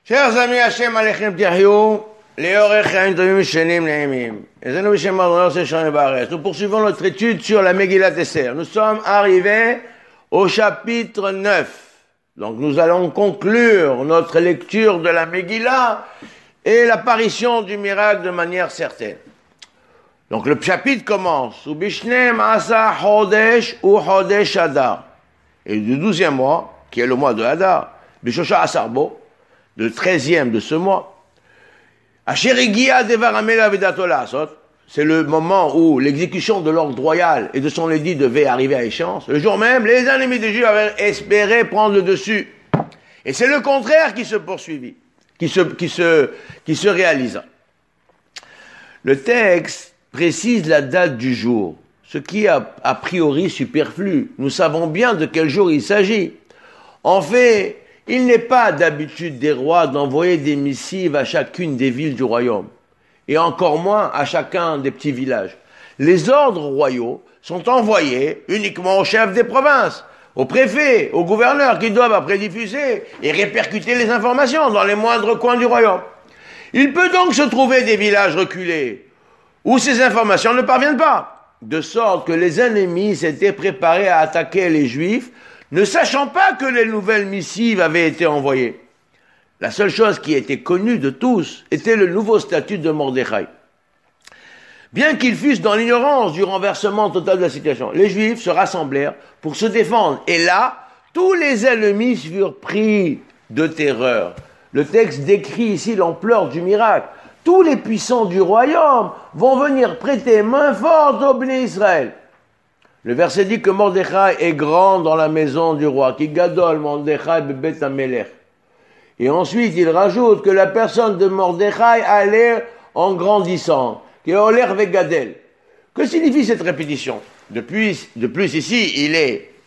Chers amis, Hashem Alechem Tiahiou, Léorech Chaim Tovim Shenim Neimim. Nous poursuivons notre étude sur la Megillat Esther. Nous sommes arrivés au chapitre 9. Donc nous allons conclure notre lecture de la Megillah et l'apparition du miracle de manière certaine. Donc le chapitre commence. Ubishnem Asa Chodesh ou Chodesh Adar. Et du 12e mois, qui est le mois de Hadar, Bishosha Asarbo, le 13e de ce mois, c'est le moment où l'exécution de l'ordre royal et de son édit devait arriver à échéance. Le jour même, les ennemis des Juifs avaient espéré prendre le dessus. Et c'est le contraire qui se poursuivit, qui se réalisa. Le texte précise la date du jour, ce qui est a priori superflu. Nous savons bien de quel jour il s'agit. En fait, il n'est pas d'habitude des rois d'envoyer des missives à chacune des villes du royaume, et encore moins à chacun des petits villages. Les ordres royaux sont envoyés uniquement aux chefs des provinces, aux préfets, aux gouverneurs qui doivent après diffuser et répercuter les informations dans les moindres coins du royaume. Il peut donc se trouver des villages reculés où ces informations ne parviennent pas, de sorte que les ennemis s'étaient préparés à attaquer les Juifs, ne sachant pas que les nouvelles missives avaient été envoyées. La seule chose qui était connue de tous était le nouveau statut de Mordechai. Bien qu'ils fussent dans l'ignorance du renversement total de la situation, les Juifs se rassemblèrent pour se défendre. Et là, tous les ennemis furent pris de terreur. Le texte décrit ici l'ampleur du miracle. Tous les puissants du royaume vont venir prêter main forte au Bnei Israël. Le verset dit que Mordechai est grand dans la maison du roi, qui gadol Mordechai bebet hamelech. Et ensuite, il rajoute que la personne de Mordechai allait en grandissant, qui est oler vegadel. Que signifie cette répétition? De plus ici,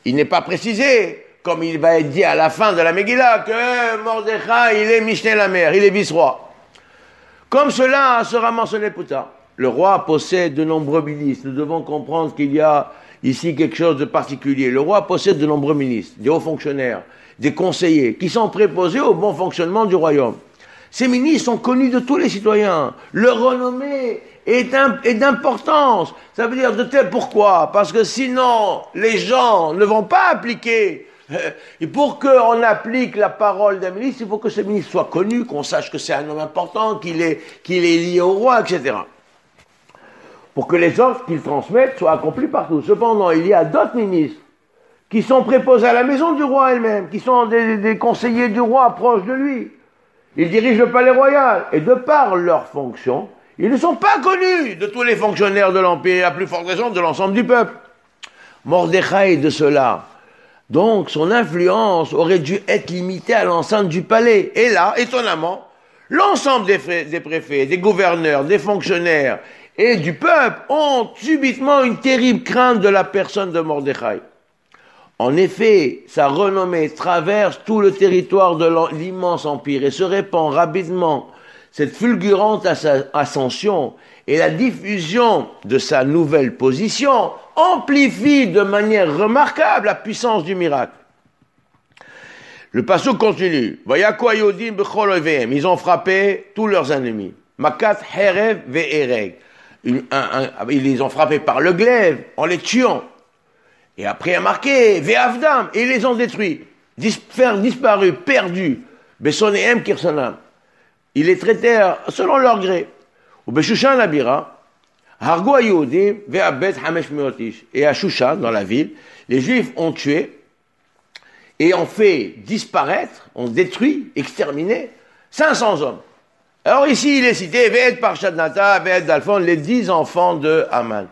il n'est pas précisé, comme il va être dit à la fin de la Megillah, que Mordechai, il est Mishneh Lamer, il est vice-roi. Comme cela sera mentionné plus tard. Le roi possède de nombreux ministres. Nous devons comprendre qu'il y a ici quelque chose de particulier. Le roi possède de nombreux ministres, des hauts fonctionnaires, des conseillers, qui sont préposés au bon fonctionnement du royaume. Ces ministres sont connus de tous les citoyens. Leur renommée est d'importance. Ça veut dire de tel pourquoi? Parce que sinon, les gens ne vont pas appliquer. Et pour qu'on applique la parole d'un ministre, il faut que ce ministre soit connu, qu'on sache que c'est un homme important, qu'il est lié au roi, etc. Pour que les ordres qu'ils transmettent soient accomplis partout. Cependant, il y a d'autres ministres qui sont préposés à la maison du roi elle-même, qui sont des conseillers du roi proches de lui. Ils dirigent le palais royal, et de par leur fonction, ils ne sont pas connus de tous les fonctionnaires de l'Empire, à plus forte raison de l'ensemble du peuple. Mordechai est de cela. Donc, son influence aurait dû être limitée à l'enceinte du palais. Et là, étonnamment, l'ensemble des préfets, des gouverneurs, des fonctionnaires et du peuple ont subitement une terrible crainte de la personne de Mordechai. En effet, sa renommée traverse tout le territoire de l'immense empire et se répand rapidement. Cette fulgurante ascension et la diffusion de sa nouvelle position amplifient de manière remarquable la puissance du miracle. Le passage continue. Ils ont frappé tous leurs ennemis. Makat herev ve'ereg. Ils les ont frappés par le glaive en les tuant. Et après, il y a marqué ve'avdam, et ils les ont détruits. Faire disparu, perdus. Besonehem kirsonam. Ils les traitèrent selon leur gré. Ou Beshushan Abira, Hargo Yehudim ve'abet hamesh meotish. Et à Shushan, dans la ville, les Juifs ont tué et ont fait disparaître, ont détruit, exterminé 500 hommes. Alors ici, il est cité Ve'ed Parshad Nata, Ve'ed Dalphon, les 10 enfants de Haman.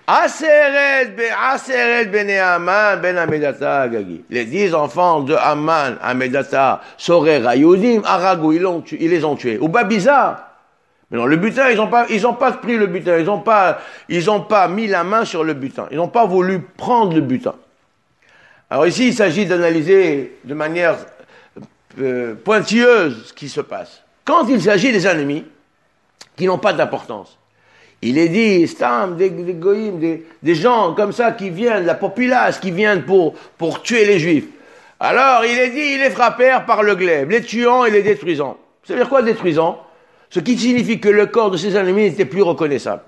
Aseret bene Haman ben Amedata Agagi. Les 10 enfants de Haman, Amedata, Sorer, Yehudim, Aragou, ils les ont tués. Ou Babiza. Mais non, le butin, ils ont pas pris le butin, ils ont pas mis la main sur le butin. Ils n'ont pas voulu prendre le butin. Alors ici, il s'agit d'analyser de manière pointilleuse ce qui se passe. Quand il s'agit des ennemis qui n'ont pas d'importance, il est dit, stam, des goïms, des gens comme ça qui viennent, la populace qui viennent pour tuer les Juifs. Alors, il est dit, ils les frappèrent par le glaive, les tuant et les détruisant. Ça veut dire quoi détruisant? Ce qui signifie que le corps de ses ennemis n'était plus reconnaissable.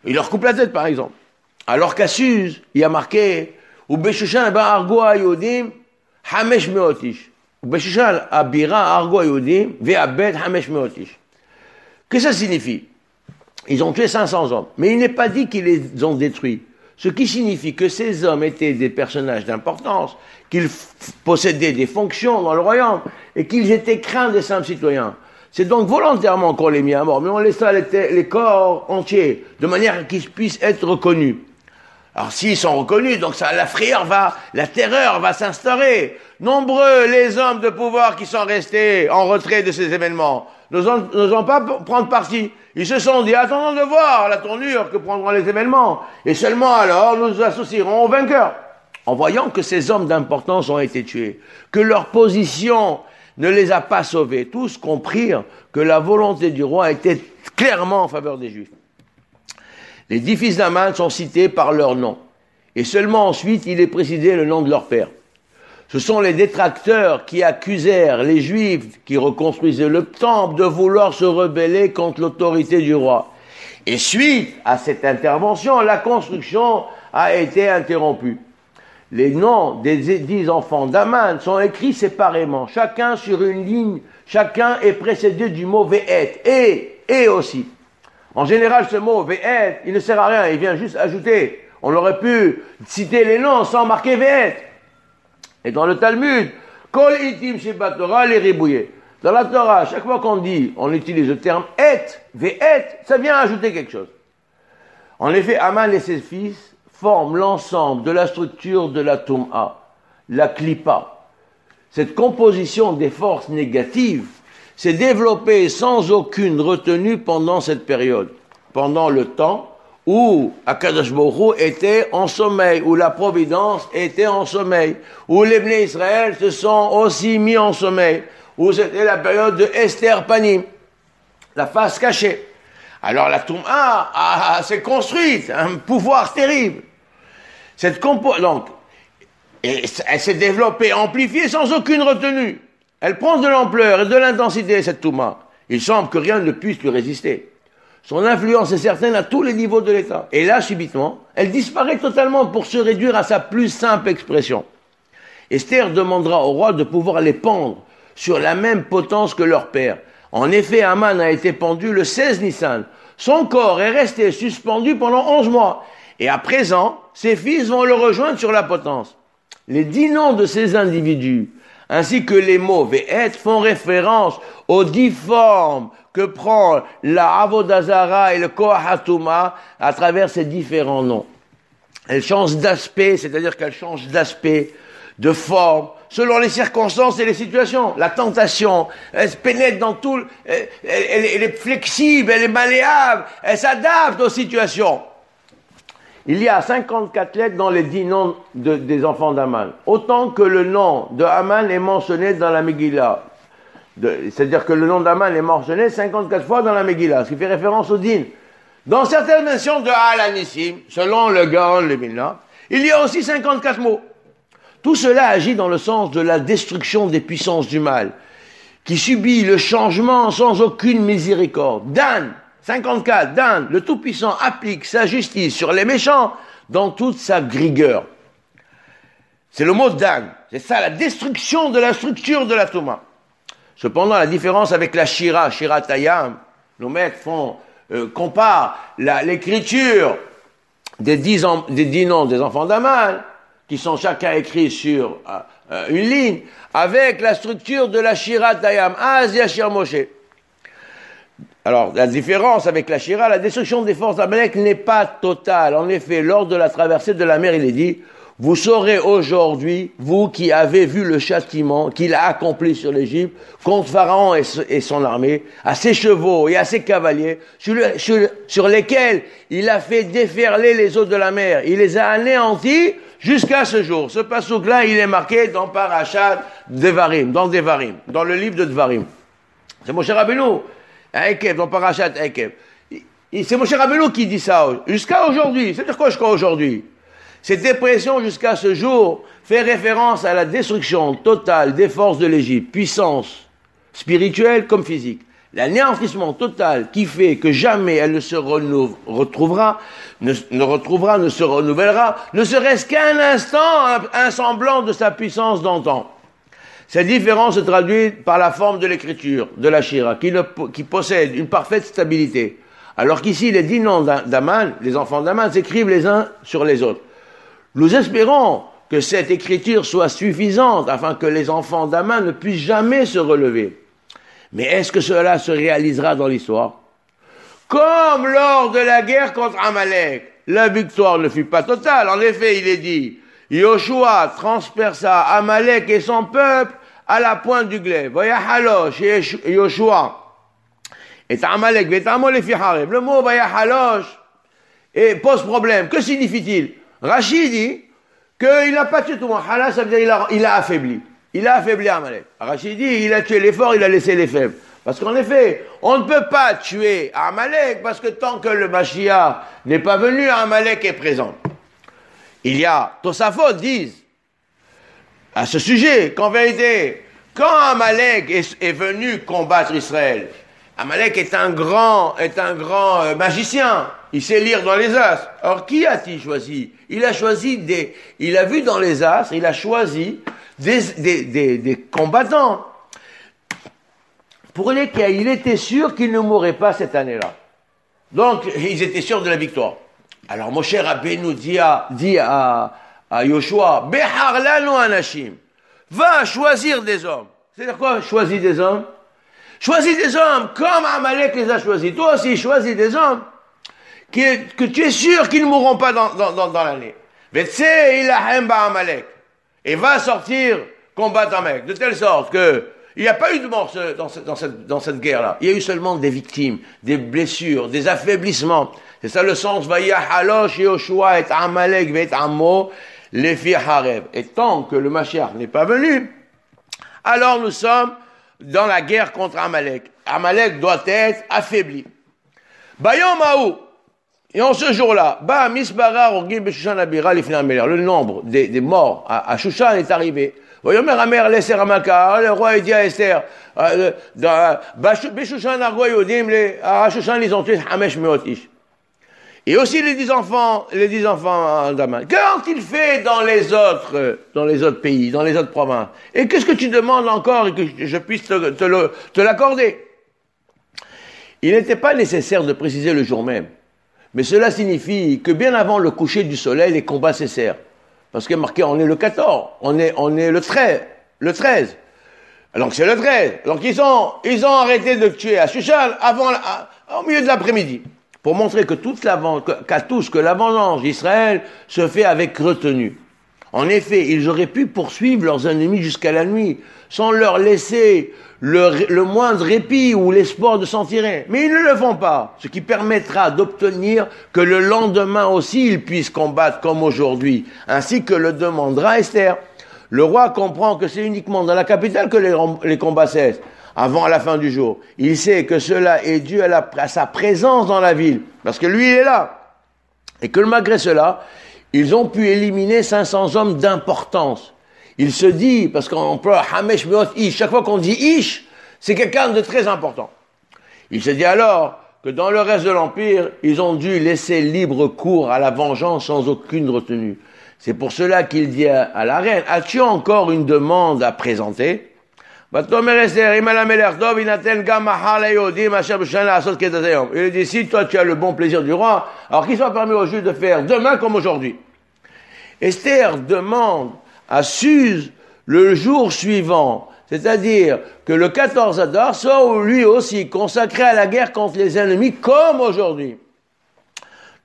Il leur coupe la tête, par exemple. Alors qu'à Suse, il y a marqué, ou Beshushan ba argoa yodim, hamesh meotish. Ou Beshushan abira argoa yodim, ve'abed hamesh meotish. Qu'est-ce que ça signifie? Ils ont tué 500 hommes. Mais il n'est pas dit qu'ils les ont détruits. Ce qui signifie que ces hommes étaient des personnages d'importance, qu'ils possédaient des fonctions dans le royaume, et qu'ils étaient craints des simples citoyens. C'est donc volontairement qu'on les mit à mort, mais on laissa les corps entiers, de manière qu'ils puissent être reconnus. Alors s'ils sont reconnus, donc ça, la terreur va s'instaurer. Nombreux les hommes de pouvoir qui sont restés en retrait de ces événements n'osant pas prendre parti. Ils se sont dit, attendons de voir la tournure que prendront les événements, et seulement alors nous associerons aux vainqueurs. En voyant que ces hommes d'importance ont été tués, que leur position ne les a pas sauvés, tous comprirent que la volonté du roi était clairement en faveur des Juifs. Les 10 fils d'Aman sont cités par leur nom, et seulement ensuite il est précisé le nom de leur père. Ce sont les détracteurs qui accusèrent les Juifs qui reconstruisaient le temple de vouloir se rebeller contre l'autorité du roi. Et suite à cette intervention, la construction a été interrompue. Les noms des 10 enfants d'Aman sont écrits séparément, chacun sur une ligne, chacun est précédé du mot ve'et, et aussi. En général, ce mot ve'et, il ne sert à rien, il vient juste ajouter. On aurait pu citer les noms sans marquer ve'et. Et dans le Talmud, kol itim sheba Torah les ribouillés. Dans la Torah, chaque fois qu'on dit, on utilise le terme et, ve'et, ça vient ajouter quelque chose. En effet, Aman et ses fils forment l'ensemble de la structure de la Tum'a, la Klippa. Cette composition des forces négatives s'est développée sans aucune retenue pendant cette période, pendant le temps où Akadosh Baruch Hu était en sommeil, où la providence était en sommeil, où les Bnei Israël se sont aussi mis en sommeil, où c'était la période de Esther Panim, la face cachée. Alors la Tum'a s'est construite, un pouvoir terrible. Donc, elle s'est développée, amplifiée sans aucune retenue. Elle prend de l'ampleur et de l'intensité, cette Tum'a. Il semble que rien ne puisse lui résister. Son influence est certaine à tous les niveaux de l'État. Et là, subitement, elle disparaît totalement pour se réduire à sa plus simple expression. Esther demandera au roi de pouvoir les pendre sur la même potence que leur père. En effet, Aman a été pendu le 16 Nissan. Son corps est resté suspendu pendant 11 mois. Et à présent, ses fils vont le rejoindre sur la potence. Les 10 noms de ces individus, ainsi que les mots ve'et, font référence aux 10 formes que prend la Avodazara et le Kohatuma à travers ces différents noms. Elles changent d'aspect, c'est-à-dire qu'elles changent d'aspect, de forme, selon les circonstances et les situations. La tentation, elle se pénètre dans tout, elle est flexible, elle est malléable, elle s'adapte aux situations. Il y a 54 lettres dans les 10 noms des enfants d'Aman. Autant que le nom de Aman est mentionné dans la Megillah. C'est-à-dire que le nom d'Aman est mentionné 54 fois dans la Megillah, ce qui fait référence au din. Dans certaines mentions de Al-Anissim, selon le Gaon, le Milna, il y a aussi 54 mots. Tout cela agit dans le sens de la destruction des puissances du mal, qui subit le changement sans aucune miséricorde. Dan, 54, Dan, le Tout-Puissant applique sa justice sur les méchants dans toute sa rigueur. C'est le mot Dan. C'est ça, la destruction de la structure de la Touma. Cependant, la différence avec la Shira, Shira Tayam, nos maîtres comparent l'écriture des 10 noms des enfants d'Aman, qui sont chacun écrits sur une ligne, avec la structure de la Shira Tayam, Az Yashir Moshe. Alors, la différence avec la Shira, la destruction des forces d'Amalek n'est pas totale. En effet, lors de la traversée de la mer, il est dit, vous saurez aujourd'hui, vous qui avez vu le châtiment qu'il a accompli sur l'Égypte, contre Pharaon et son armée, à ses chevaux et à ses cavaliers, sur lesquels il a fait déferler les eaux de la mer. Il les a anéantis jusqu'à ce jour. Ce passouk-là, il est marqué dans Parashat Devarim, dans le livre de Devarim. C'est Moshe Rabbeinu, Ekev, dans Parashat Ekev. C'est Moshe Rabbeinu qui dit ça, jusqu'à aujourd'hui. C'est-à-dire quoi jusqu'à aujourd'hui? Cette expression jusqu'à ce jour fait référence à la destruction totale des forces de l'Égypte, puissance spirituelle comme physique. L'anéantissement total qui fait que jamais elle ne se renouvellera, ne se renouvellera, ne serait-ce qu'un instant, un semblant de sa puissance d'antan. Cette différence se traduit par la forme de l'écriture, de la Shira, qui possède une parfaite stabilité. Alors qu'ici, les 10 noms d'Aman, les enfants d'Aman, s'écrivent les uns sur les autres. Nous espérons que cette écriture soit suffisante afin que les enfants d'Aman ne puissent jamais se relever. Mais est-ce que cela se réalisera dans l'histoire? Comme lors de la guerre contre Amalek, la victoire ne fut pas totale. En effet, il est dit, Yoshua transperça Amalek et son peuple à la pointe du glaive. Vayahalosh et Yoshua. Et Amalek, le mot Vayahalosh pose problème. Que signifie-t-il? Rachid dit qu'il n'a pas tué tout le monde. Hala, ça veut dire qu'il a affaibli. Il a affaibli Amalek. Rachid dit il a tué les forts, il a laissé les faibles. Parce qu'en effet, on ne peut pas tuer Amalek parce que tant que le Mashiach n'est pas venu, Amalek est présent. Il y a, Tosafot disent à ce sujet qu'en vérité, quand Amalek est venu combattre Israël, Amalek est un grand magicien. Il sait lire dans les astres. Or, qui a-t-il choisi? Il a vu dans les astres, il a choisi des combattants pour lesquels il était sûr qu'ils ne mourraient pas cette année-là. Donc, ils étaient sûrs de la victoire. Alors, Moshe Rabbeinu dit à Yoshua, Behar lanu anashim, va choisir des hommes. C'est-à-dire quoi, choisis des hommes? Choisis des hommes comme Amalek les a choisis. Toi aussi, choisis des hommes que tu es sûr qu'ils ne mourront pas dans l'année. Vetse ilahem ba Amalek. Et va sortir combattre Amalek. De telle sorte que il n'y a pas eu de mort dans cette guerre-là. Il y a eu seulement des victimes, des blessures, des affaiblissements. C'est ça le sens. Vayahalosh Yoshua et Amalek vet Ammo lefi Hareb. Et tant que le Mashiach n'est pas venu, alors nous sommes dans la guerre contre Amalek. Amalek doit être affaibli. Bayom Aou. Et en ce jour-là, le nombre des morts à Shushan est arrivé. Le roi a dit à Esther, ils ont tué Hamesh Meotish. Et aussi les 10 enfants d'Aman. Qu'ont-ils fait dans les autres pays, dans les autres provinces? Et qu'est-ce que tu demandes encore et que je puisse te l'accorder? Il n'était pas nécessaire de préciser le jour même. Mais cela signifie que bien avant le coucher du soleil, les combats cessèrent. Parce qu'il est marqué, on est le 14, on est le 13. Donc c'est le 13. Donc ils ont arrêté de tuer à Shushan au milieu de l'après-midi. Pour montrer que que la vengeance d'Israël se fait avec retenue. En effet, ils auraient pu poursuivre leurs ennemis jusqu'à la nuit, sans leur laisser le moindre répit ou l'espoir de s'en tirer. Mais ils ne le font pas, ce qui permettra d'obtenir que le lendemain aussi ils puissent combattre comme aujourd'hui, ainsi que le demandera Esther. Le roi comprend que c'est uniquement dans la capitale que les combats cessent, avant la fin du jour. Il sait que cela est dû à sa présence dans la ville, parce que lui il est là. Et que malgré cela, ils ont pu éliminer 500 hommes d'importance. Il se dit, parce qu'on emploie Hamesh Meot Ish, chaque fois qu'on dit Ish, c'est quelqu'un de très important. Il se dit alors que dans le reste de l'Empire, ils ont dû laisser libre cours à la vengeance sans aucune retenue. C'est pour cela qu'il dit à la reine, as-tu encore une demande à présenter? Il dit, si toi tu as le bon plaisir du roi, alors qu'il soit permis aux Juifs de faire demain comme aujourd'hui. Esther demande à Suse le jour suivant, c'est-à-dire que le 14 Adar soit lui aussi consacré à la guerre contre les ennemis comme aujourd'hui.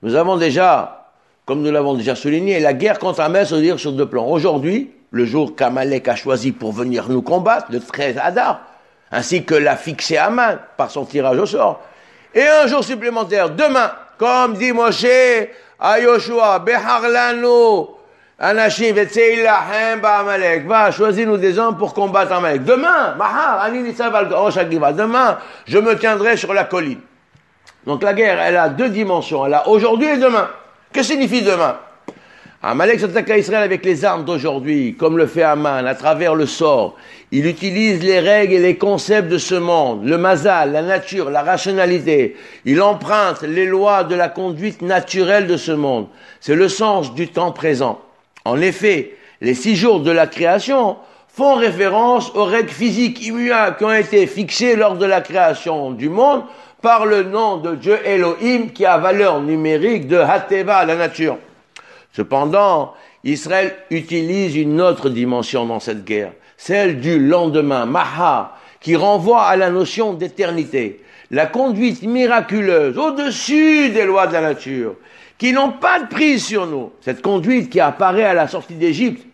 Nous avons déjà, comme nous l'avons déjà souligné, la guerre contre Amalek se dire sur 2 plans. Aujourd'hui, le jour qu'Amalek a choisi pour venir nous combattre, le 13 Adar, ainsi que l'a fixé Aman par son tirage au sort. Et un jour supplémentaire, demain, comme dit Moshe à Yoshua, Beharlanu, Anashim, Vetseilahem, Amalek, va, choisis-nous des hommes pour combattre Amalek. Demain, Mahar, Aninisav al-Oshagiva, demain, je me tiendrai sur la colline. Donc la guerre, elle a 2 dimensions. Elle a aujourd'hui et demain. Que signifie demain? Amalek s'attaque à Israël avec les armes d'aujourd'hui, comme le fait Haman, à travers le sort. Il utilise les règles et les concepts de ce monde, le mazal, la nature, la rationalité. Il emprunte les lois de la conduite naturelle de ce monde. C'est le sens du temps présent. En effet, les 6 jours de la création font référence aux règles physiques immuables qui ont été fixées lors de la création du monde par le nom de Dieu Elohim qui a valeur numérique de Hateva, la nature. Cependant, Israël utilise une autre dimension dans cette guerre, celle du lendemain, Maha, qui renvoie à la notion d'éternité, la conduite miraculeuse au-dessus des lois de la nature, qui n'ont pas de prise sur nous. Cette conduite qui apparaît à la sortie d'Égypte,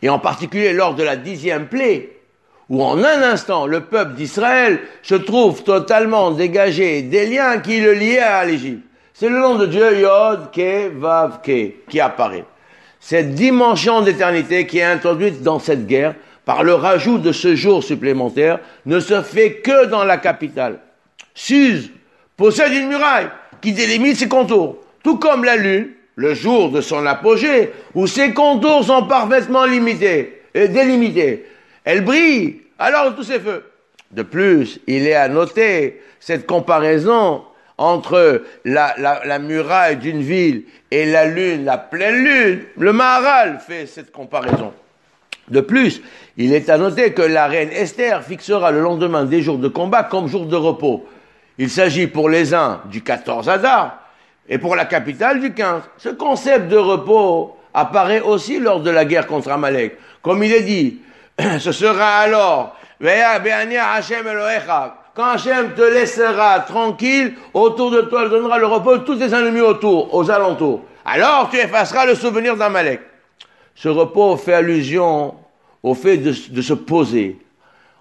et en particulier lors de la 10e plaie, où en un instant, le peuple d'Israël se trouve totalement dégagé des liens qui le liaient à l'Égypte. C'est le nom de Dieu, Yod, Ke, Vav, Ke, qui apparaît. Cette dimension d'éternité qui est introduite dans cette guerre, par le rajout de ce jour supplémentaire, ne se fait que dans la capitale. Suse possède une muraille qui délimite ses contours, tout comme la lune, le jour de son apogée, où ses contours sont parfaitement limités et délimités. Elle brille alors de tous ses feux. De plus, il est à noter cette comparaison entre la muraille d'une ville et la lune, la pleine lune. Le Maharal fait cette comparaison. De plus, il est à noter que la reine Esther fixera le lendemain des jours de combat comme jour de repos. Il s'agit pour les uns du 14 Adar et pour la capitale du 15. Ce concept de repos apparaît aussi lors de la guerre contre Amalek. Comme il est dit, ce sera alors quand Hachem te laissera tranquille, autour de toi, il donnera le repos de tous tes ennemis autour, aux alentours. Alors tu effaceras le souvenir d'Amalek. Ce repos fait allusion au fait de se poser.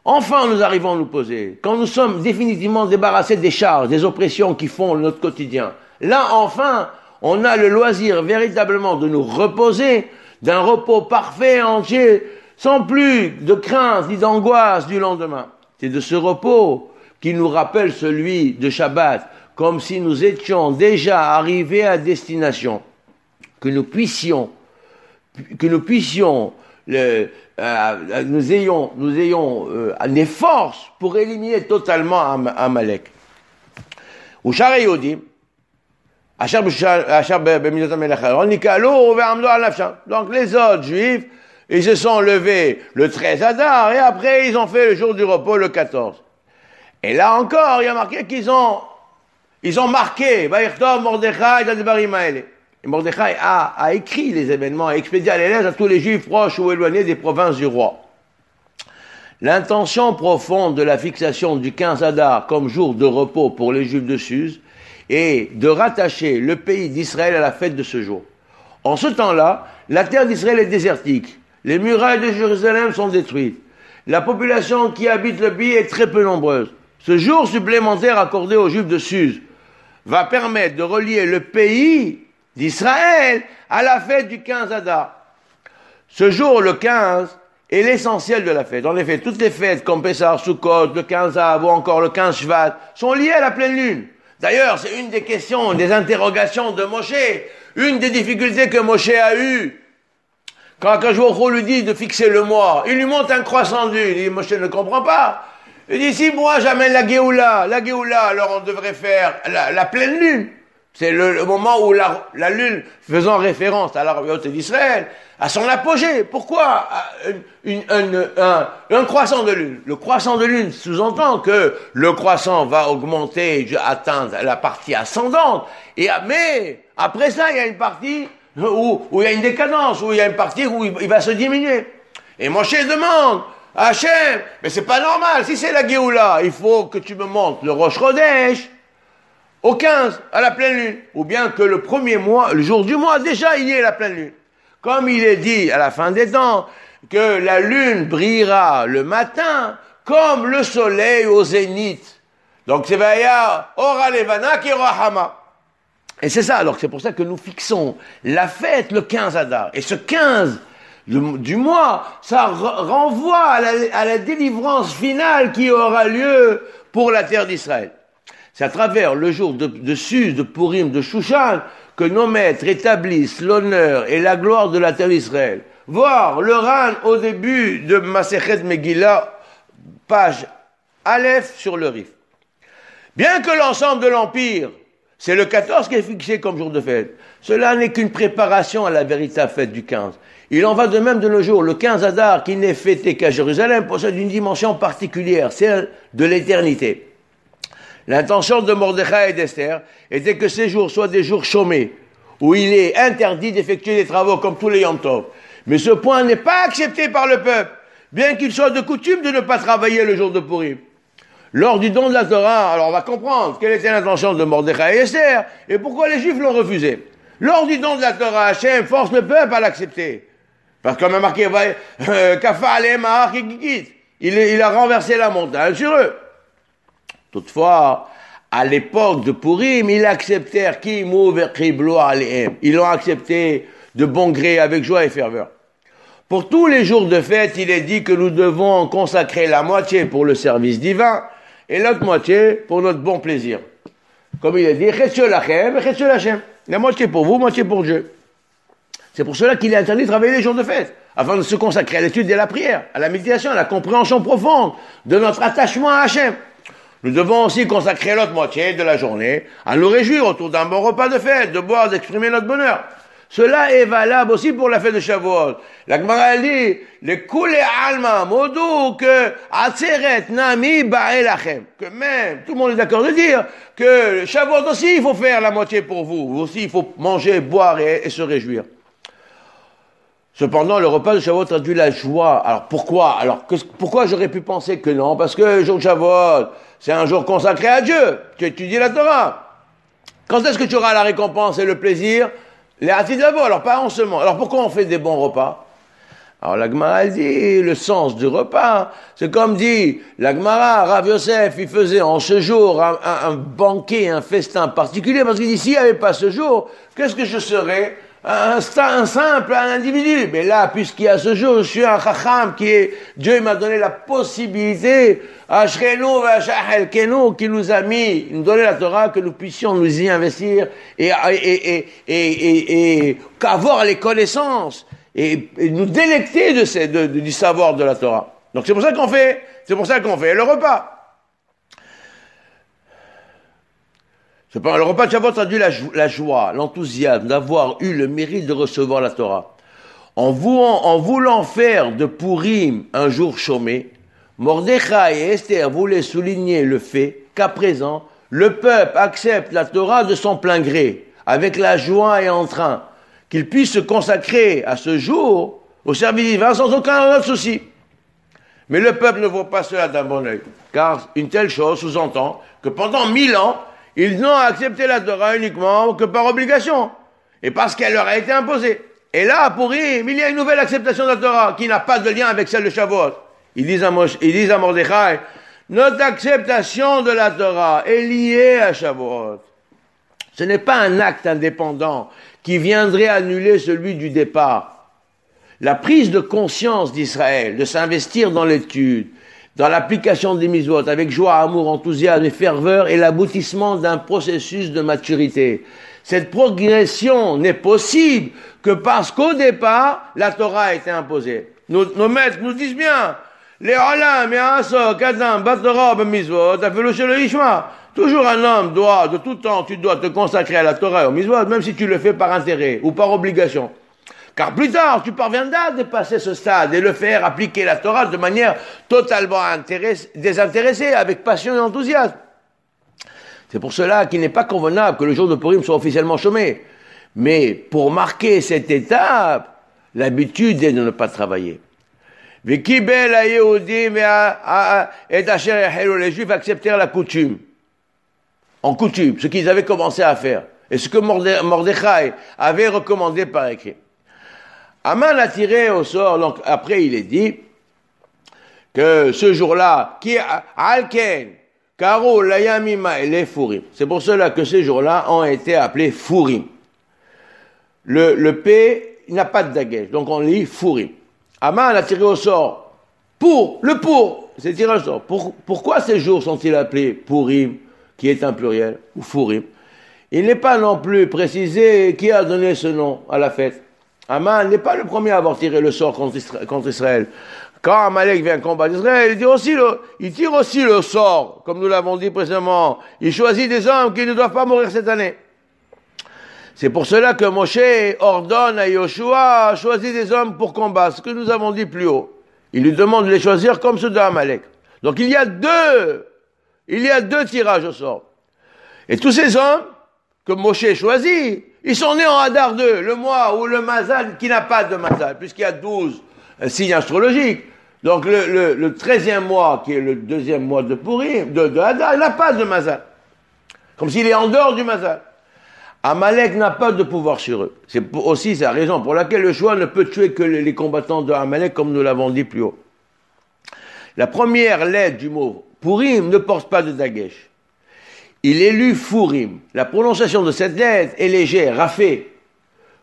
Enfin, nous arrivons à nous poser. Quand nous sommes définitivement débarrassés des charges, des oppressions qui font notre quotidien. Là, enfin, on a le loisir véritablement de nous reposer d'un repos parfait et entier, sans plus de crainte ni d'angoisse du lendemain. C'est de ce repos qui nous rappelle celui de Shabbat, comme si nous étions déjà arrivés à destination, que nous ayons des forces pour éliminer totalement Amalek. Donc les autres juifs, ils se sont levés le 13 Adar et après ils ont fait le jour du repos le 14. Et là encore, il y a marqué qu'ils ont marqué, et Mordechai a écrit les événements, a expédié à les lettres à tous les juifs proches ou éloignés des provinces du roi. L'intention profonde de la fixation du 15 Adar comme jour de repos pour les juifs de Suse est de rattacher le pays d'Israël à la fête de ce jour. En ce temps-là, la terre d'Israël est désertique. Les murailles de Jérusalem sont détruites. La population qui habite le pays est très peu nombreuse. Ce jour supplémentaire accordé aux Juifs de Suse va permettre de relier le pays d'Israël à la fête du 15 Adar. Ce jour, le 15, est l'essentiel de la fête. En effet, toutes les fêtes comme Pessah, Sukkot, le 15 Av ou encore le 15 Shvat sont liées à la pleine lune. D'ailleurs, c'est une des questions, des interrogations de Moshe, une des difficultés que Moshe a eues. Quand Akash lui dit de fixer le mois, il lui montre un croissant de lune. Il dit, Moshe ne comprend pas. Il dit, si moi j'amène la Géoula, alors on devrait faire la pleine lune. C'est le moment où la lune, faisant référence à la royauté d'Israël, à son apogée. Pourquoi un croissant de lune? Le croissant de lune sous-entend que le croissant va augmenter, atteindre la partie ascendante. Mais après ça, il y a une partie où il y a une décadence, où il y a une partie où il va se diminuer. Et Moshe demande, Hachem, mais c'est pas normal, si c'est la Géoula, il faut que tu me montres le Rosh Chodesh au 15, à la pleine lune, ou bien que le premier mois, le jour du mois, déjà il y ait la pleine lune. Comme il est dit à la fin des temps, que la lune brillera le matin comme le soleil au zénith. Donc c'est Vaya, Ora Levana qui Hama. Et c'est ça, alors c'est pour ça que nous fixons la fête le 15 Adar. Et ce 15 du mois, ça renvoie à la délivrance finale qui aura lieu pour la terre d'Israël. C'est à travers le jour de Suse, de Purim, de Shushan, que nos maîtres établissent l'honneur et la gloire de la terre d'Israël. Voir le Ran au début de Masechet Megillah, page Aleph sur le Rif. Bien que l'ensemble de l'Empire, c'est le 14 qui est fixé comme jour de fête, cela n'est qu'une préparation à la véritable fête du 15. Il en va de même de nos jours. Le 15 Adar, qui n'est fêté qu'à Jérusalem, possède une dimension particulière, celle de l'éternité. L'intention de Mordechai et d'Esther était que ces jours soient des jours chômés, où il est interdit d'effectuer des travaux comme tous les Yom Tov. Mais ce point n'est pas accepté par le peuple, bien qu'il soit de coutume de ne pas travailler le jour de Purim. Lors du don de la Torah, alors on va comprendre quelle était l'intention de Mordechai et Esther, et pourquoi les Juifs l'ont refusé. Lors du don de la Torah, Hachem force le peuple à l'accepter. Parce qu'on a marqué, il a renversé la montagne sur eux. Toutefois, à l'époque de Purim, ils acceptèrent ils l'ont accepté de bon gré, avec joie et ferveur. Pour tous les jours de fête, il est dit que nous devons consacrer la moitié pour le service divin et l'autre moitié pour notre bon plaisir. Comme il est dit, la moitié pour vous, moitié pour Dieu. C'est pour cela qu'il est interdit de travailler les jours de fête, afin de se consacrer à l'étude et à la prière, à la méditation, à la compréhension profonde de notre attachement à Hachem. Nous devons aussi consacrer l'autre moitié de la journée à nous réjouir autour d'un bon repas de fête, de boire, d'exprimer notre bonheur. Cela est valable aussi pour la fête de Shavuot. La Gemara dit, le koule alma modou que atzeret nami ba'elachem. Que même, tout le monde est d'accord de dire que Shavuot aussi, il faut faire la moitié pour vous. Vous aussi, il faut manger, boire et se réjouir. Cependant, le repas de Shavuot traduit la joie. Alors pourquoi? Pourquoi j'aurais pu penser que non? Parce que le jour de Shavuot, c'est un jour consacré à Dieu. Tu étudies la Torah. Quand est-ce que tu auras la récompense et le plaisir? Les Hatidavo, alors pas en ce moment. Alors pourquoi on fait des bons repas? Alors la Gemara dit, le sens du repas, c'est comme dit la Gemara, Rav Yosef, il faisait en ce jour un banquet, un festin particulier, parce qu'il dit, s'il n'y avait pas ce jour, qu'est-ce que je serais? Un simple individu. Mais là, puisqu'il y a ce jour, je suis un chacham Dieu m'a donné la possibilité, Ashrenu v'ashahel kenu, qui nous a mis, il nous donnait la Torah, que nous puissions nous y investir et qu'avoir les connaissances et nous délecter du savoir de la Torah. Donc c'est pour ça qu'on fait le repas. Le repas de Shavuot traduit la joie, l'enthousiasme d'avoir eu le mérite de recevoir la Torah. En voulant faire de Purim un jour chômé, Mordechai et Esther voulaient souligner le fait qu'à présent, le peuple accepte la Torah de son plein gré, avec la joie et entrain, qu'il puisse se consacrer à ce jour au service divin sans aucun autre souci. Mais le peuple ne voit pas cela d'un bon œil, car une telle chose sous-entend que pendant 1000 ans, ils n'ont accepté la Torah uniquement que par obligation, et parce qu'elle leur a été imposée. Et là, à Purim, il y a une nouvelle acceptation de la Torah, qui n'a pas de lien avec celle de Shavuot. Ils disent à Mordechai, notre acceptation de la Torah est liée à Shavuot. Ce n'est pas un acte indépendant qui viendrait annuler celui du départ. La prise de conscience d'Israël, de s'investir dans l'étude, dans l'application des mitzvot, avec joie, amour, enthousiasme et ferveur, est l'aboutissement d'un processus de maturité. Cette progression n'est possible que parce qu'au départ, la Torah a été imposée. Nos maîtres nous disent bien, les olam, ya'asok, adam, batorah, b'mitzvot, afelu shelo yishma. Toujours un homme doit, de tout temps, tu dois te consacrer à la Torah et aux mitzvot, même si tu le fais par intérêt ou par obligation. Car plus tard, tu parviendras à dépasser ce stade et le faire appliquer la Torah de manière totalement désintéressée, avec passion et enthousiasme. C'est pour cela qu'il n'est pas convenable que le jour de Purim soit officiellement chômé. Mais pour marquer cette étape, l'habitude est de ne pas travailler. Les Juifs acceptèrent la coutume. En coutume, ce qu'ils avaient commencé à faire. Et ce que Mordechai avait recommandé par écrit. Aman a tiré au sort, donc après il est dit que ce jour-là, qui Alken, Karo, Layamima et les Furim. C'est pour cela que ces jours-là ont été appelés Furim. Le P n'a pas de dagesh, donc on lit Furim. Aman a tiré au sort c'est tiré au sort. Pourquoi ces jours sont-ils appelés Purim, qui est un pluriel, ou Furim? Il n'est pas non plus précisé qui a donné ce nom à la fête. Aman n'est pas le premier à avoir tiré le sort contre Israël. Quand Amalek vient combattre Israël, il tire aussi le sort, comme nous l'avons dit précédemment. Il choisit des hommes qui ne doivent pas mourir cette année. C'est pour cela que Moshe ordonne à Yoshua, choisis des hommes pour combattre, ce que nous avons dit plus haut. Il lui demande de les choisir comme ceux d'Amalek. Donc il y a deux tirages au sort. Et tous ces hommes que Moshe choisit, ils sont nés en Hadar 2, le mois où le Mazal, qui n'a pas de Mazal, puisqu'il y a 12 signes astrologiques. Donc le 13e mois, qui est le deuxième mois de Purim, de Hadar, il n'a pas de Mazal. Comme s'il est en dehors du Mazal. Amalek n'a pas de pouvoir sur eux. C'est aussi la raison pour laquelle le choix ne peut tuer que les combattants de Amalek, comme nous l'avons dit plus haut. La première lettre du mot Purim ne porte pas de dagesh. Il est lu Furim. La prononciation de cette lettre est légère, rafée,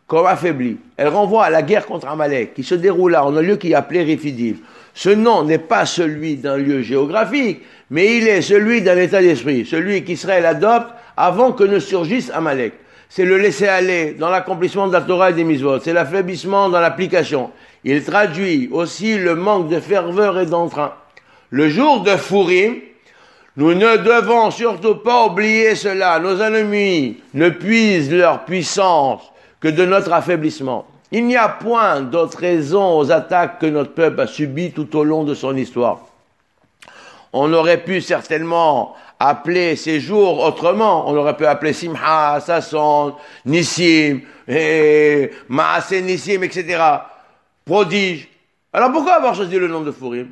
comme affaiblie. Elle renvoie à la guerre contre Amalek, qui se déroule là, en un lieu qui est appelé Rephidim. Ce nom n'est pas celui d'un lieu géographique, mais il est celui d'un état d'esprit, celui qu'Israël adopte avant que ne surgisse Amalek. C'est le laisser-aller dans l'accomplissement de la Torah et des mitzvot. C'est l'affaiblissement dans l'application. Il traduit aussi le manque de ferveur et d'entrain. Le jour de Furim, nous ne devons surtout pas oublier cela. Nos ennemis ne puisent leur puissance que de notre affaiblissement. Il n'y a point d'autre raison aux attaques que notre peuple a subies tout au long de son histoire. On aurait pu certainement appeler ces jours autrement. On aurait pu appeler Simha, Sasson, Nissim, Maaseh Nissim, etc. Prodige. Alors pourquoi avoir choisi le nom de Furim?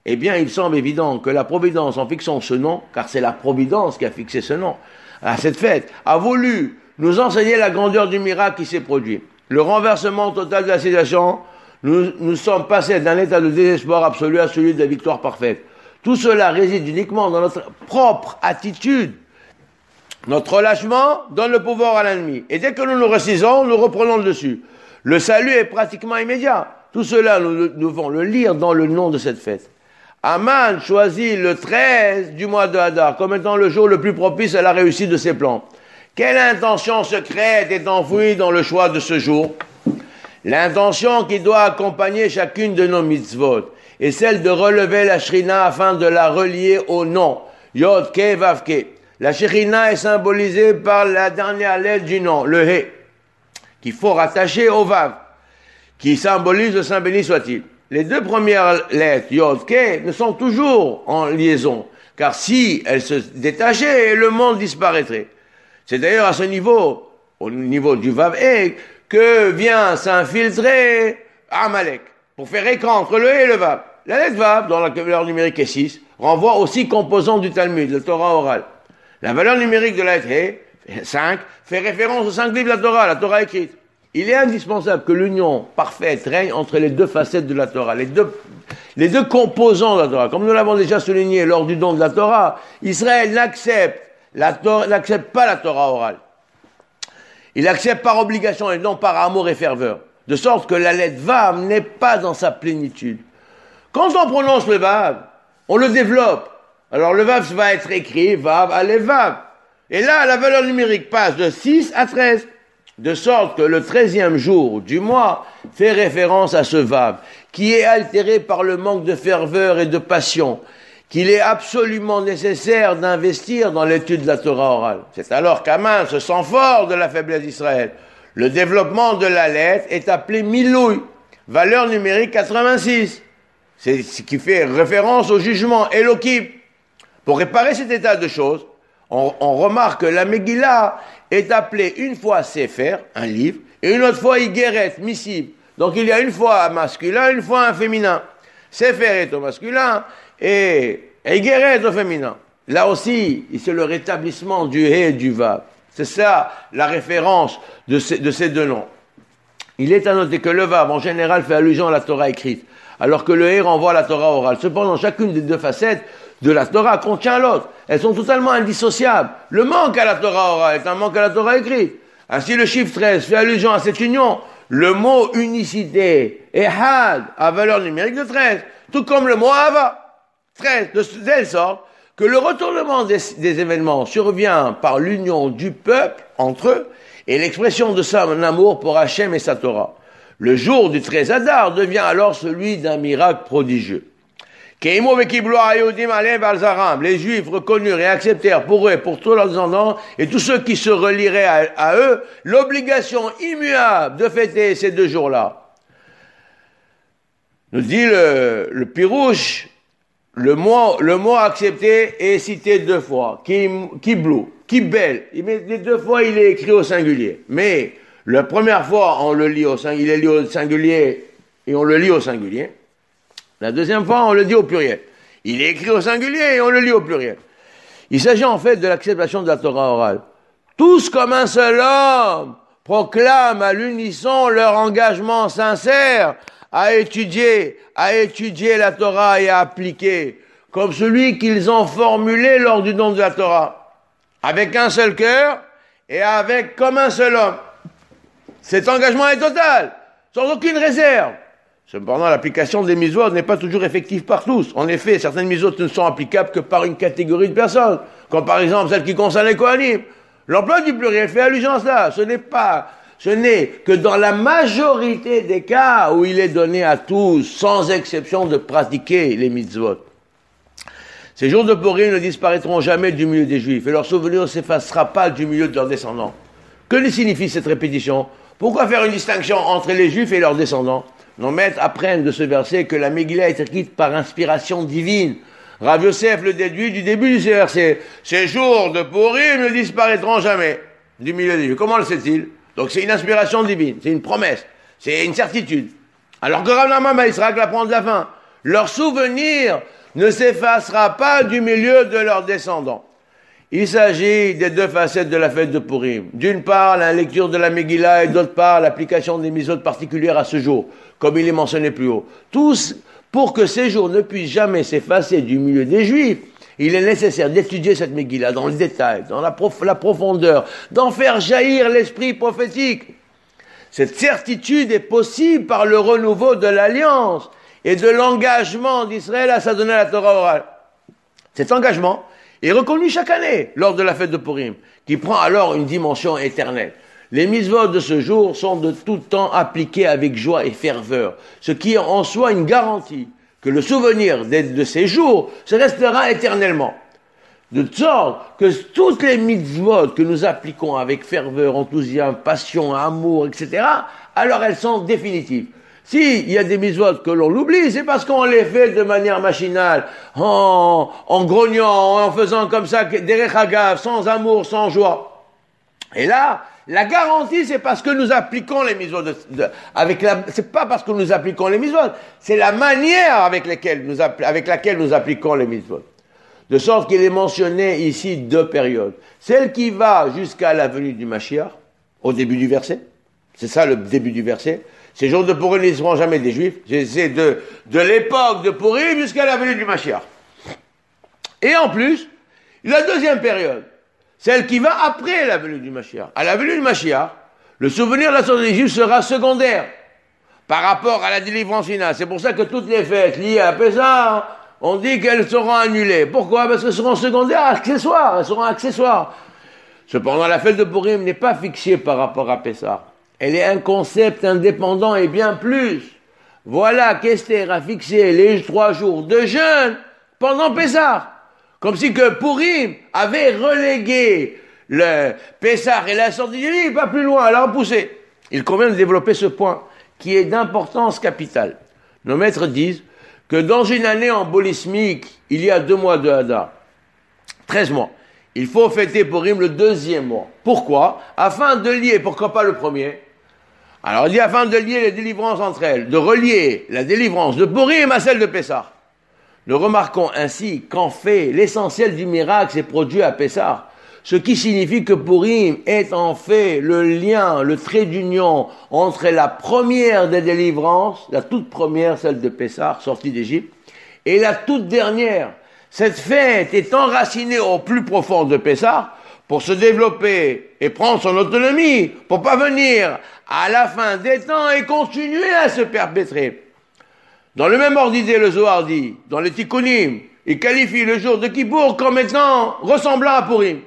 Eh bien, il semble évident que la Providence, en fixant ce nom, car c'est la Providence qui a fixé ce nom, à cette fête, a voulu nous enseigner la grandeur du miracle qui s'est produit. Le renversement total de la situation, nous sommes passés d'un état de désespoir absolu à celui de la victoire parfaite. Tout cela réside uniquement dans notre propre attitude. Notre relâchement donne le pouvoir à l'ennemi. Et dès que nous nous ressaisissons, nous reprenons le dessus. Le salut est pratiquement immédiat. Tout cela, nous devons le lire dans le nom de cette fête. Aman choisit le 13 du mois de Hadar comme étant le jour le plus propice à la réussite de ses plans. Quelle intention secrète est enfouie dans le choix de ce jour? L'intention qui doit accompagner chacune de nos mitzvot est celle de relever la Shrina afin de la relier au nom. Yod Ke Vav Ke. La Shrina est symbolisée par la dernière lettre du nom, le He, qu'il faut rattacher au Vav, qui symbolise le Saint béni soit-il. Les deux premières lettres, Yod Ke, ne sont toujours en liaison, car si elles se détachaient, le monde disparaîtrait. C'est d'ailleurs à ce niveau, au niveau du Vav He, que vient s'infiltrer Amalek, pour faire écran entre le He et le Vav. La lettre Vav, dont la valeur numérique est 6, renvoie aux 6 composants du Talmud, la Torah orale. La valeur numérique de la lettre He, 5, fait référence aux 5 livres de la Torah écrite. Il est indispensable que l'union parfaite règne entre les deux facettes de la Torah, les deux composants de la Torah. Comme nous l'avons déjà souligné lors du don de la Torah, Israël n'accepte pas la Torah orale. Il accepte par obligation et non par amour et ferveur. De sorte que la lettre Vav n'est pas dans sa plénitude. Quand on prononce le Vav, on le développe. Alors le Vav va être écrit Vav, Aleph, Vav. Et là, la valeur numérique passe de 6 à 13. De sorte que le 13e jour du mois fait référence à ce Vav, qui est altéré par le manque de ferveur et de passion, qu'il est absolument nécessaire d'investir dans l'étude de la Torah orale. C'est alors qu'Aman se sent fort de la faiblesse d'Israël. Le développement de la lettre est appelé Milouï, valeur numérique 86. C'est ce qui fait référence au jugement Elohim. Pour réparer cet état de choses, on remarque que la Megillah est appelée une fois Sefer, un livre, et une autre fois Igeret, missive. Donc il y a une fois un masculin, une fois un féminin. Sefer est au masculin et Igeret au féminin. Là aussi, c'est le rétablissement du He et du Vav. C'est ça la référence de ces deux noms. Il est à noter que le Vav, en général, fait allusion à la Torah écrite, alors que le He renvoie à la Torah orale. Cependant, chacune des deux facettes de la Torah contient l'autre. Elles sont totalement indissociables. Le manque à la Torah orale est un manque à la Torah écrite. Ainsi, le chiffre 13 fait allusion à cette union. Le mot unicité est had, à valeur numérique de 13. Tout comme le mot ava, 13, de telle sorte que le retournement des événements survient par l'union du peuple entre eux et l'expression de son amour pour Hachem et sa Torah. Le jour du 13 Adar devient alors celui d'un miracle prodigieux. Les Juifs reconnurent et acceptèrent pour eux et pour tous leurs descendants et tous ceux qui se relieraient à eux l'obligation immuable de fêter ces 2 jours-là. Nous dit le Pirouche, le mot accepté est cité 2 fois. Kiblou, kibel. Les 2 fois, il est écrit au singulier. Mais la première fois, on le lit il est lu au singulier et on le lit au singulier. La deuxième fois, on le dit au pluriel. Il est écrit au singulier et on le lit au pluriel. Il s'agit en fait de l'acceptation de la Torah orale. Tous comme un seul homme proclament à l'unisson leur engagement sincère à étudier la Torah et à appliquer, comme celui qu'ils ont formulé lors du don de la Torah, avec un seul cœur et comme un seul homme. Cet engagement est total, sans aucune réserve. Cependant, l'application des mitzvot n'est pas toujours effective par tous. En effet, certaines mitzvot ne sont applicables que par une catégorie de personnes, comme par exemple celles qui concernent les Kohanim. L'emploi du pluriel fait allusion à cela. Ce n'est que dans la majorité des cas où il est donné à tous, sans exception, de pratiquer les mitzvot. Ces jours de Purim ne disparaîtront jamais du milieu des Juifs et leur souvenir ne s'effacera pas du milieu de leurs descendants. Que signifie cette répétition? Pourquoi faire une distinction entre les Juifs et leurs descendants? Nos maîtres apprennent de ce verset que la Megillah est écrite par inspiration divine. Rav Yosef le déduit du début de ce verset. Ces jours de Purim ne disparaîtront jamais du milieu des Juifs. Comment le sait-il? Donc c'est une inspiration divine, c'est une promesse, c'est une certitude. Alors que Rav Nachman ben Israël l'apprend de la fin. Leur souvenir ne s'effacera pas du milieu de leurs descendants. Il s'agit des 2 facettes de la fête de Purim. D'une part, la lecture de la Megillah et d'autre part, l'application des mitzvot particulières à ce jour, comme il est mentionné plus haut. Tous, pour que ces jours ne puissent jamais s'effacer du milieu des Juifs, il est nécessaire d'étudier cette Megillah dans le détail, dans la profondeur, d'en faire jaillir l'esprit prophétique. Cette certitude est possible par le renouveau de l'alliance et de l'engagement d'Israël à s'adonner à la Torah orale. Cet engagement est reconnu chaque année lors de la fête de Purim, qui prend alors une dimension éternelle. Les mitzvot de ce jour sont de tout temps appliqués avec joie et ferveur, ce qui est en soi une garantie que le souvenir de ces jours se restera éternellement. De sorte que toutes les mitzvot que nous appliquons avec ferveur, enthousiasme, passion, amour, etc., alors elles sont définitives. S'il y a des mitzvot que l'on oublie, c'est parce qu'on les fait de manière machinale, en grognant, en faisant comme ça, derech hagav, sans amour, sans joie. Et là, la garantie, c'est parce que nous appliquons les mitzvot c'est pas parce que nous appliquons les mitzvot, c'est la manière avec laquelle nous appliquons les mitzvot. De sorte qu'il est mentionné ici 2 périodes. Celle qui va jusqu'à la venue du Mashiach, au début du verset. C'est ça le début du verset. Ces jours de Purim ne seront jamais des Juifs. C'est de l'époque de Purim jusqu'à la venue du Mashiach. Et en plus, la deuxième période, celle qui va après la venue du Mashiach. À la venue du Mashiach, le souvenir de la sortie des Juifs sera secondaire par rapport à la délivrance finale. C'est pour ça que toutes les fêtes liées à Pessah, on dit qu'elles seront annulées. Pourquoi? Parce qu'elles seront secondaires, accessoires. Elles seront accessoires. Cependant, la fête de Purim n'est pas fixée par rapport à Pessah. Elle est un concept indépendant et bien plus. Voilà qu'Esther a fixé les 3 jours de jeûne pendant Pessah. Comme si que Purim avait relégué le Pessah et la sortie du lit, pas plus loin, elle a repoussé. Il convient de développer ce point qui est d'importance capitale. Nos maîtres disent que dans une année embolismique, il y a 2 mois de Hadar, 13 mois. Il faut fêter Purim le 2e mois. Pourquoi? Afin de lier, pourquoi pas le premier? Alors il dit afin de lier les délivrances entre elles, de relier la délivrance de Purim à celle de Pessah. Nous remarquons ainsi qu'en fait, l'essentiel du miracle s'est produit à Pessah, ce qui signifie que Purim est en fait le lien, le trait d'union entre la première des délivrances, la toute première, celle de Pessah, sortie d'Égypte, et la toute dernière. Cette fête est enracinée au plus profond de Pessah pour se développer et prendre son autonomie, pour parvenir à la fin des temps et continuer à se perpétrer. Dans le même ordre d'idée, le Zohar dit, dans les Tikkunim, il qualifie le jour de Kippour comme étant ressemblant à Purim.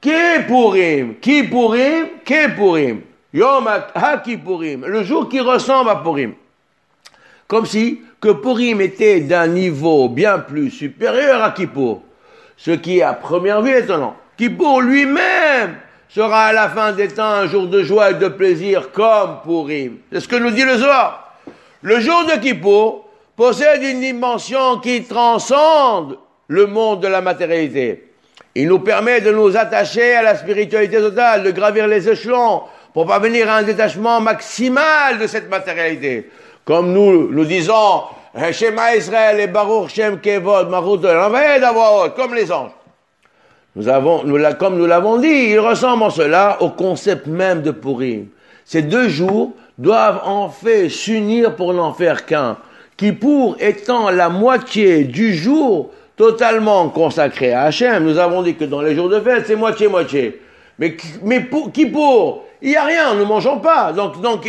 Kippurim, Kippurim, Kippurim. Yom HaKippurim, le jour qui ressemble à Purim. Comme si que Purim était d'un niveau bien plus supérieur à Kippour. Ce qui, à première vue, est étonnant. Kippour lui-même sera à la fin des temps un jour de joie et de plaisir comme Purim. C'est ce que nous dit le Zohar. Le jour de Kippour possède une dimension qui transcende le monde de la matérialité. Il nous permet de nous attacher à la spiritualité totale, de gravir les échelons pour parvenir à un détachement maximal de cette matérialité. Comme nous disons, Shema Israël et Baruch Shem Kevod, Marut Laved Avot, comme les anges. Comme nous l'avons dit, il ressemble en cela au concept même de Purim. Ces deux jours doivent en fait s'unir pour n'en faire qu'un. Kippour étant la moitié du jour totalement consacré à Hachem. Nous avons dit que dans les jours de fête, c'est moitié-moitié. Mais pour Kippour, il n'y a rien, nous ne mangeons pas. Donc,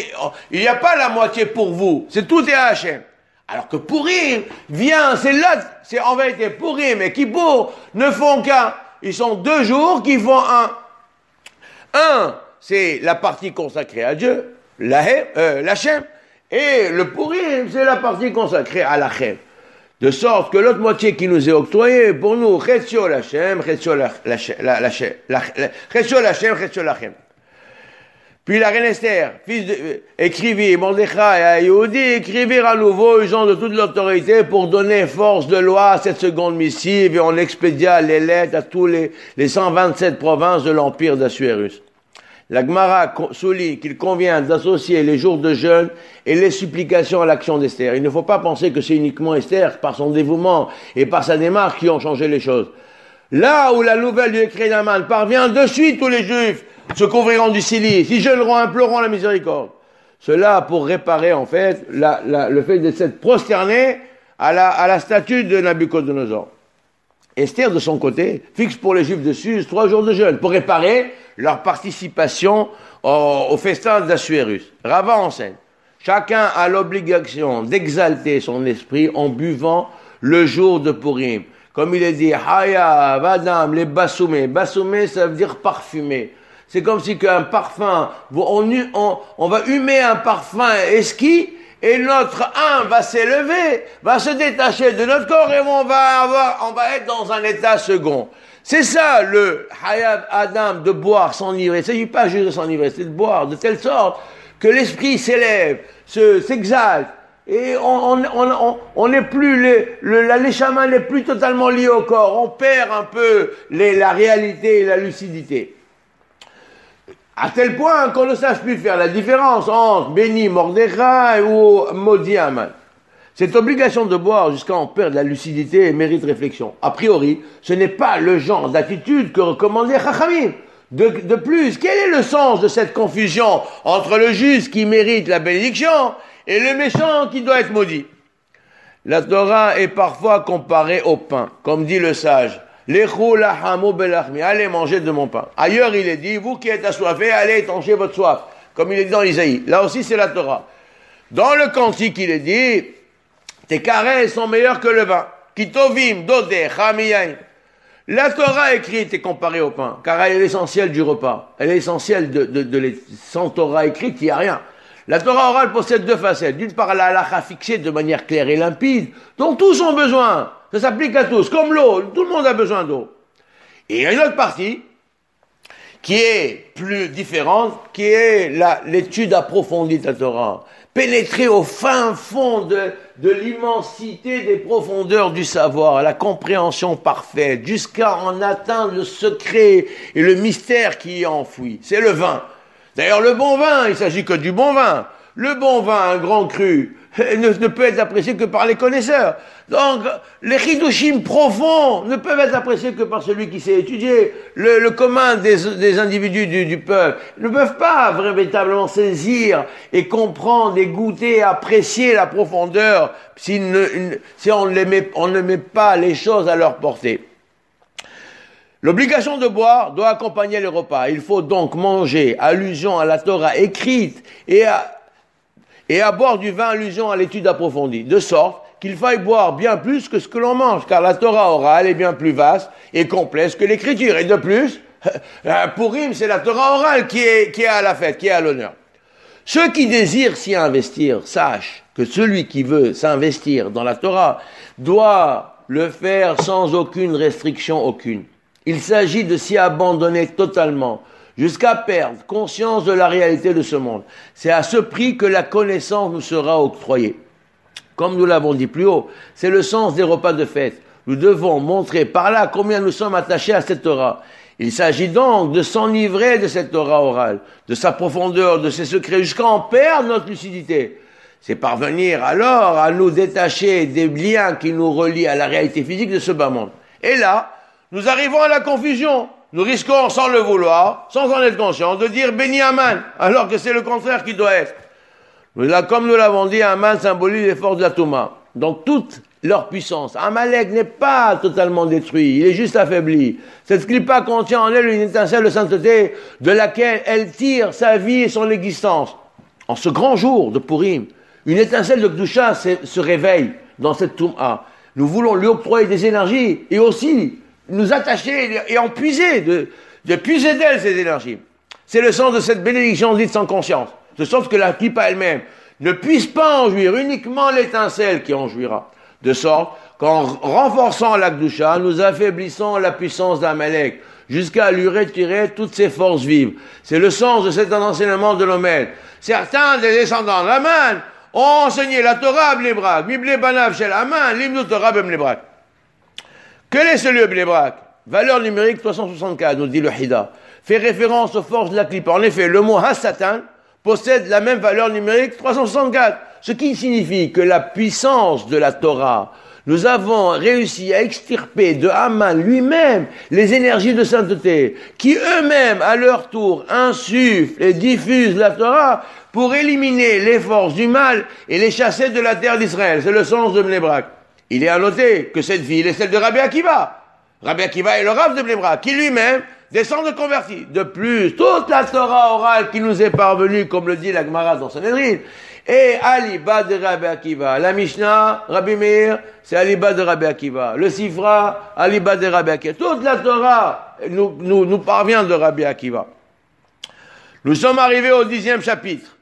il n'y a pas la moitié pour vous. C'est tout est à Hachem. Alors que Purim vient, c'est en vérité Purim et Kippour ne font qu'un. Ils sont deux jours qui font un. Un, c'est la partie consacrée à Dieu, l'Hachem. Et le Purim, c'est la partie consacrée à l'Hachem. De sorte que l'autre moitié qui nous est octroyée, pour nous, Chetzio l'Hachem, Chetzio l'Hachem. Puis la reine Esther, écrivit, Mordechai et à Yehudi, écrivirent à nouveau, usant de toute l'autorité, pour donner force de loi à cette seconde missive, et on expédia les lettres à tous les 127 provinces de l'empire d'Assuérus. La Gemara souligne qu'il convient d'associer les jours de jeûne et les supplications à l'action d'Esther. Il ne faut pas penser que c'est uniquement Esther, par son dévouement et par sa démarche, qui ont changé les choses. Là où la nouvelle du décret d'Aman parvient, de suite tous les Juifs se couvriront du cilice, ils jeûneront, imploreront la miséricorde. Cela pour réparer en fait le fait de s'être prosterné à la statue de Nabucodonosor. Esther, de son côté, fixe pour les Juifs de Suse 3 jours de jeûne pour réparer leur participation au festin d'Assuérus. Rava enseigne. Chacun a l'obligation d'exalter son esprit en buvant le jour de Purim. Comme il est dit, Haya, Vadam, les Bassoumé. Bassoumé, ça veut dire parfumé. C'est comme si qu'un parfum, on va humer un parfum esquis, et notre âme va s'élever, va se détacher de notre corps, et on va être dans un état second. C'est ça le Hayab Adam, de boire, s'enivrer. Il ne s'agit pas juste de s'enivrer, c'est de boire de telle sorte que l'esprit s'élève, s'exalte, et on n'est plus, la l'échama n'est plus totalement lié au corps, on perd un peu la réalité et la lucidité. À tel point qu'on ne sache plus faire la différence entre béni Mordechai ou maudit Haman. Cette obligation de boire jusqu'à en perdre la lucidité mérite réflexion. A priori, ce n'est pas le genre d'attitude que recommandait Chachamim. De plus, quel est le sens de cette confusion entre le juste qui mérite la bénédiction et le méchant qui doit être maudit? La Torah est parfois comparée au pain, comme dit le sage. Allez manger de mon pain. Ailleurs, il est dit, vous qui êtes assoiffés, allez étancher votre soif. Comme il est dit dans Isaïe. Là aussi, c'est la Torah. Dans le cantique, il est dit, tes caresses sont meilleures que le vin. Kitovim, dodeh, chamiyain. La Torah écrite est comparée au pain, car elle est l'essentiel du repas. Elle est l'essentiel sans Torah écrite, il n'y a rien. La Torah orale possède deux facettes. D'une part, la halakha fixée de manière claire et limpide, dont tous ont besoin. Ça s'applique à tous, comme l'eau. Tout le monde a besoin d'eau. Et il y a une autre partie qui est plus différente, qui est l'étude approfondie de la Torah. Pénétrer au fin fond de l'immensité des profondeurs du savoir, la compréhension parfaite, jusqu'à en atteindre le secret et le mystère qui y est enfoui. C'est le vin. D'ailleurs, le bon vin, il s'agit que du bon vin. Le bon vin, un grand cru, ne peut être apprécié que par les connaisseurs. Donc, les chidushim profonds ne peuvent être appréciés que par celui qui sait étudier. Le commun des individus du peuple ne peuvent pas véritablement saisir et comprendre et goûter, apprécier la profondeur si on ne met pas les choses à leur portée. L'obligation de boire doit accompagner les repas. Il faut donc manger, allusion à la Torah écrite, et à boire du vin, allusion à l'étude approfondie, de sorte qu'il faille boire bien plus que ce que l'on mange, car la Torah orale est bien plus vaste et complexe que l'écriture. Et de plus, Purim, c'est la Torah orale qui est à la fête, qui est à l'honneur. Ceux qui désirent s'y investir, sachent que celui qui veut s'investir dans la Torah doit le faire sans aucune restriction aucune. Il s'agit de s'y abandonner totalement, jusqu'à perdre conscience de la réalité de ce monde. C'est à ce prix que la connaissance nous sera octroyée. Comme nous l'avons dit plus haut, c'est le sens des repas de fête. Nous devons montrer par là combien nous sommes attachés à cette Torah. Il s'agit donc de s'enivrer de cette Torah orale, de sa profondeur, de ses secrets, jusqu'à en perdre notre lucidité. C'est parvenir alors à nous détacher des liens qui nous relient à la réalité physique de ce bas monde. Et là, nous arrivons à la confusion. Nous risquons, sans le vouloir, sans en être conscients, de dire béni Aman, alors que c'est le contraire qui doit être. Là, comme nous l'avons dit, Aman symbolise les forces de la Touma. Donc toute leur puissance. Amalek n'est pas totalement détruit, il est juste affaibli. Cette clipa contient en elle une étincelle de sainteté de laquelle elle tire sa vie et son existence. En ce grand jour de Purim, une étincelle de Kedusha se réveille dans cette Touma. Nous voulons lui octroyer des énergies et aussi nous attacher et en puiser, de puiser d'elle ces énergies. C'est le sens de cette bénédiction dite sans conscience. De sorte que la clipa elle-même ne puisse pas en jouir, uniquement l'étincelle qui en jouira. De sorte qu'en renforçant la Kedusha, nous affaiblissons la puissance d'Amalek, jusqu'à lui retirer toutes ses forces vives. C'est le sens de cet enseignement de l'Omed. Certains des descendants d'Aman ont enseigné la Torah à Bnei Brak, Miblé Banav Shel Aman, Limnu Torah Bnei Brak. Quel est ce lieu Bnei Brak? Valeur numérique 364, nous dit le Hida. Fait référence aux forces de la clipa. En effet, le mot Hassatan possède la même valeur numérique 364. Ce qui signifie que la puissance de la Torah, nous avons réussi à extirper de Haman lui-même les énergies de sainteté, qui eux-mêmes, à leur tour, insufflent et diffusent la Torah pour éliminer les forces du mal et les chasser de la terre d'Israël. C'est le sens de Bnei Brak. Il est à noter que cette ville est celle de Rabbi Akiva. Rabbi Akiva est le Rav de Bnei Brak, qui lui-même descend de converti. De plus, toute la Torah orale qui nous est parvenue, comme le dit la Gemara dans Sanhedrin, et Aliba de Rabbi Akiva. La Mishnah, Rabbi Meir, c'est Aliba de Rabbi Akiva. Le Sifra, Aliba de Rabbi Akiva. Toute la Torah nous parvient de Rabbi Akiva. Nous sommes arrivés au 10e chapitre.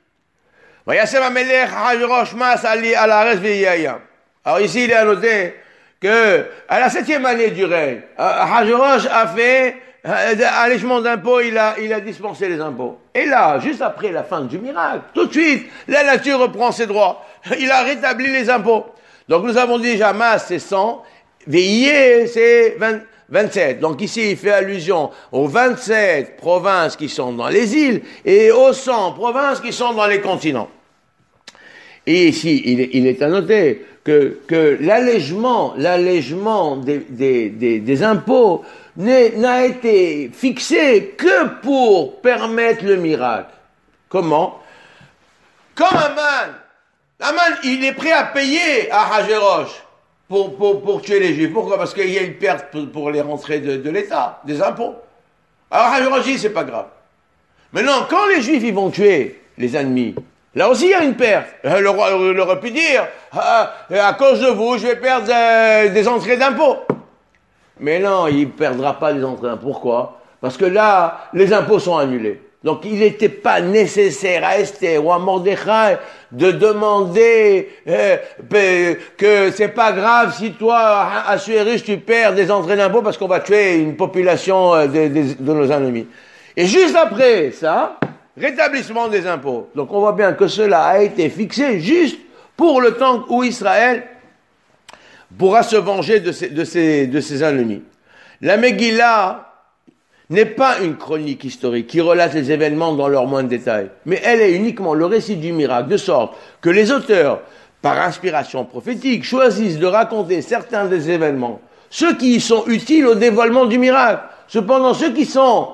Vayasem Amelech Hajrosh Mas Ali Alares Veyaya. Alors ici, il est à noter que à la 7e année du règne, Hajrosh a fait allègement d'impôts, il a dispensé les impôts. Et là, juste après la fin du miracle, tout de suite, la nature reprend ses droits. Il a rétabli les impôts. Donc nous avons dit déjà, Mas c'est 100, Veillé c'est 27. Donc ici, il fait allusion aux 27 provinces qui sont dans les îles et aux 100 provinces qui sont dans les continents. Et ici, il est à noter que l'allègement des impôts n'a été fixé que pour permettre le miracle. Comment? Comme Aman, il est prêt à payer à Hajrosh pour tuer les Juifs. Pourquoi? Parce qu'il y a une perte pour les rentrées de l'État, des impôts. Alors Hajrosh dit, c'est pas grave. Maintenant, quand les Juifs ils vont tuer les ennemis, là aussi il y a une perte. Le roi aurait pu dire, à cause de vous, je vais perdre des entrées d'impôts. Mais non, il ne perdra pas les entrées. Pourquoi? Parce que là, les impôts sont annulés. Donc il n'était pas nécessaire à Esther ou à Mordechai de demander que c'est pas grave si toi, Assuérus, tu perds des entrées d'impôts parce qu'on va tuer une population de nos ennemis. Et juste après ça, rétablissement des impôts. Donc on voit bien que cela a été fixé juste pour le temps où Israël pourra se venger de ses ennemis. La Megillah n'est pas une chronique historique qui relate les événements dans leur moindre détail, mais elle est uniquement le récit du miracle, de sorte que les auteurs, par inspiration prophétique, choisissent de raconter certains des événements, ceux qui y sont utiles au dévoilement du miracle. Cependant, ceux qui sont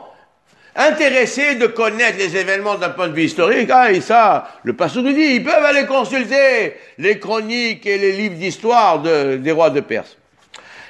intéressés de connaître les événements d'un point de vue historique, et ça, le pasteur nous dit, ils peuvent aller consulter les chroniques et les livres d'histoire des rois de Perse.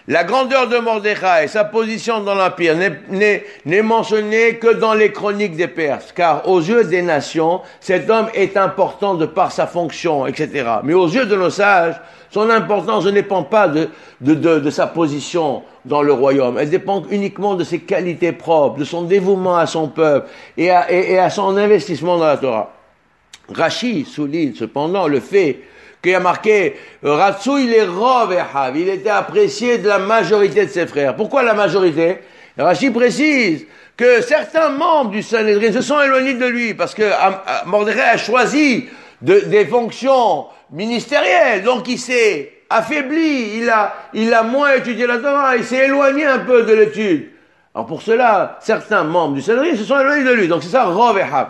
La grandeur de Mordechai et sa position dans l'Empire n'est mentionnée que dans les chroniques des Perses, car aux yeux des nations, cet homme est important de par sa fonction, etc. Mais aux yeux de nos sages, son importance ne dépend pas de sa position dans le royaume. Elle dépend uniquement de ses qualités propres, de son dévouement à son peuple et à son investissement dans la Torah. Rashi souligne cependant le fait qu'il a marqué Ratsouil et Rov Echav, il était apprécié de la majorité de ses frères. Pourquoi la majorité? Rashi précise que certains membres du Sanhédrin se sont éloignés de lui parce que Mordechai a choisi des fonctions ministérielles, donc il s'est affaibli, il a moins étudié la Torah, il s'est éloigné un peu de l'étude. Alors pour cela, certains membres du Sanhédrin se sont éloignés de lui, donc c'est ça Rov Echav.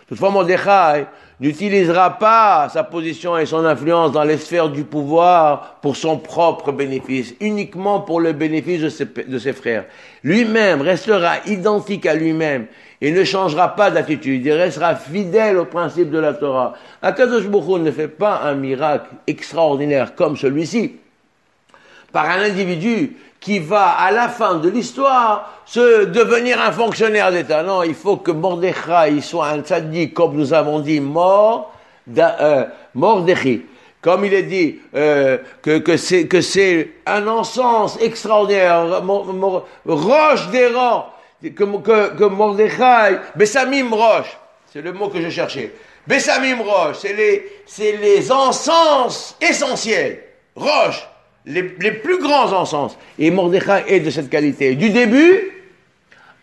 Toutefois, Mordechai n'utilisera pas sa position et son influence dans les sphères du pouvoir pour son propre bénéfice, uniquement pour le bénéfice de ses frères. Lui-même restera identique à lui-même et ne changera pas d'attitude. Il restera fidèle au principe de la Torah. Akadosh Baruch Hu ne fait pas un miracle extraordinaire comme celui-ci par un individu qui va, à la fin de l'histoire, se devenir un fonctionnaire d'État. Non, il faut que Mordechai soit un tzaddik, comme nous avons dit, Mordechai. Comme il est dit, que c'est un encens extraordinaire, roche des rangs, que Mordechai, Bessamim roche, c'est le mot que je cherchais. Bessamim roche, c'est les encens essentiels, roche. Les plus grands encens. Et Mordechai est de cette qualité, du début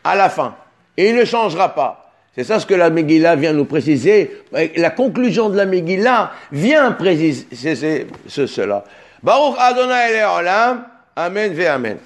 à la fin. Et il ne changera pas. C'est ça ce que la Megillah vient nous préciser. La conclusion de la Megillah vient préciser cela. Baruch Adonai Le'olam. Amen ve Amen.